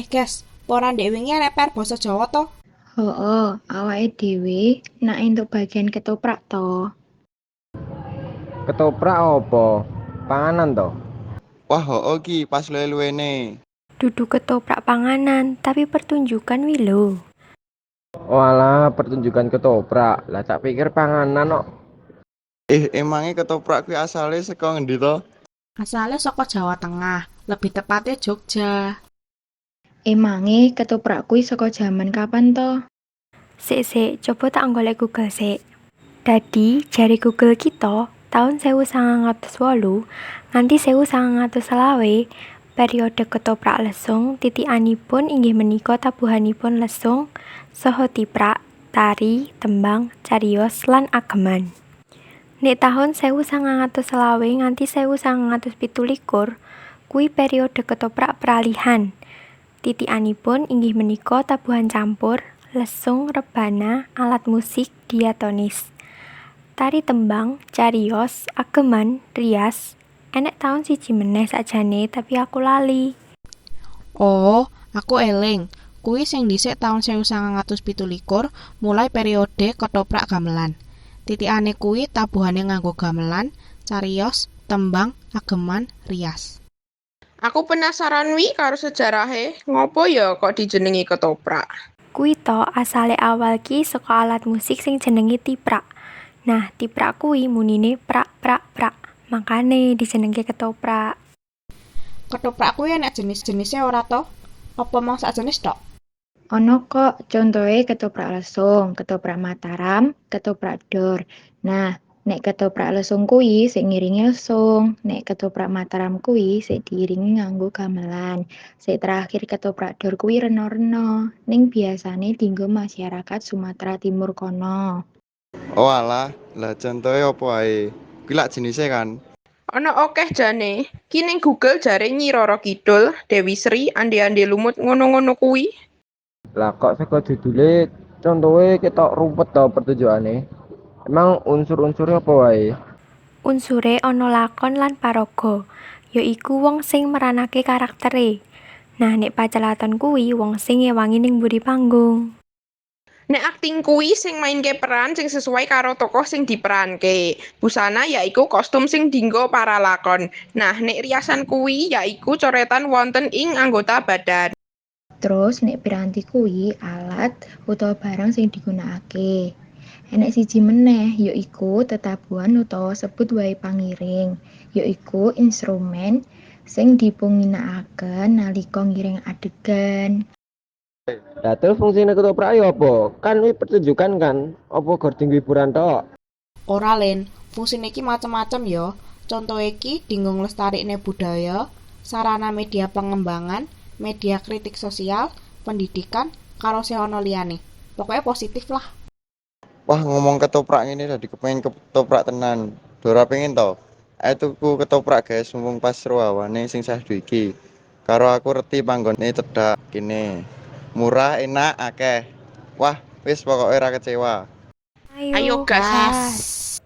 Guys, poran dek wingi arek per basa Jawa to. Hooh, awake dhewe nak entuk bagian ketoprak to. Ketoprak apa? Panganan to? Wah, hooh ki pas luwe-luwene. Dudu ketoprak panganan, tapi pertunjukan wi lho. Walah, pertunjukan ketoprak. Lah tak pikir panganan kok. Emange ketoprak kuwi asale saka ngendi to? Asale saka Jawa Tengah, lebih tepatnya Jogja. Emange ketoprak kuwi saka jaman kapan to? Sik, coba tak golek Google sik. Dadi, jari Google kita, tahun 1908 nganti 1920, periode ketoprak lesung titikanipun inggih menika tabuhanipun lesung, saha tiprak, tari, tembang, cariyos, lan ageman. Nek tahun 1920 nganti 1917 kuwi periode ketoprak peralihan. Titikanipun inggih menika tabuhan campur, lesung, rebana, alat musik, diatonis. Tari tembang, cariyos, ageman, rias, enek taun siji meneh sakjane tapi aku lali. Oh, aku eling. Kuwi sing dhisik taun 1917 mulai periode ketoprak gamelan. Titikane kuwi tabuhane nganggo gamelan, cariyos, tembang, ageman, rias. Aku penasaran wi karo sejarahe, ngopo ya kok dijenengi ketoprak? Kuwi to asale awal ki saka alat musik sing jenenge tiprak. Nah, tiprak kuwi munine prak prak prak. Makane dijenengke ketoprak. Ketoprak kuwi enek jenis-jenisnya ora to? Apa mung sak jenis tok? Ono kok contohe ketoprak lesung, ketoprak Mataram, ketoprak dor. Nah, nek ketoprak lesung kuwi sik ngiringi lesung, nek ketoprak Mataram kuwi sik diiringi nganggo gamelan. Sik terakhir ketoprak dor kuwi rena-rena, ning biasane dienggo masyarakat Sumatera Timur kono. Oh alah, lah contohe opo ae? Kuwi lak jenise kan. Ana akeh jane. Ki ning Google jare Nyi Roro Kidul, Dewi Sri, ande-ande lumut ngono-ngono kuwi. Lah kok saka judule contohe ketok rumpet to pertunjukane. Emang unsur-unsurnya apa wae? Unsure ana lakon lan paraga, yaiku wong sing meranake karaktere. Nah, nek pacelaton kuwi wong sing ngewangi ning mburi panggung. Nek akting kuwi sing mainke peran sing sesuai karo tokoh sing diperanke. Busana yaiku kostum sing dienggo para lakon. Nah, nek riasan kuwi yaiku coretan wonten ing anggota badan. Terus nek piranti kuwi alat utawa barang sing digunakake. Enek siji meneh yaiku tetabuhan utawa sebut wae pangiring, yaiku instrumen sing dipunginakaken nalika ngiring adegan. Lah terus fungsine ketoprak ya apa? Kan ini pertunjukan kan? Apa gor dinggo hiburan tok? Ora len, fungsine iki macem-macem ya. Contoh iki dinggo nglestarikne budaya, sarana media pengembangan, media kritik sosial, pendidikan, karo sing ana liyane. Pokoknya positif lah. Wah, ngomong ketoprak ngene dadi kepengin ketoprak tenan. Dora pengen to. Ae tuku ketoprak guys, mumpung pas ruawane sing sahdu iki. Karo aku reti panggone cedhak kene. Murah, enak, akeh. Wah, wis pokoke ora kecewa. Ayo, gas.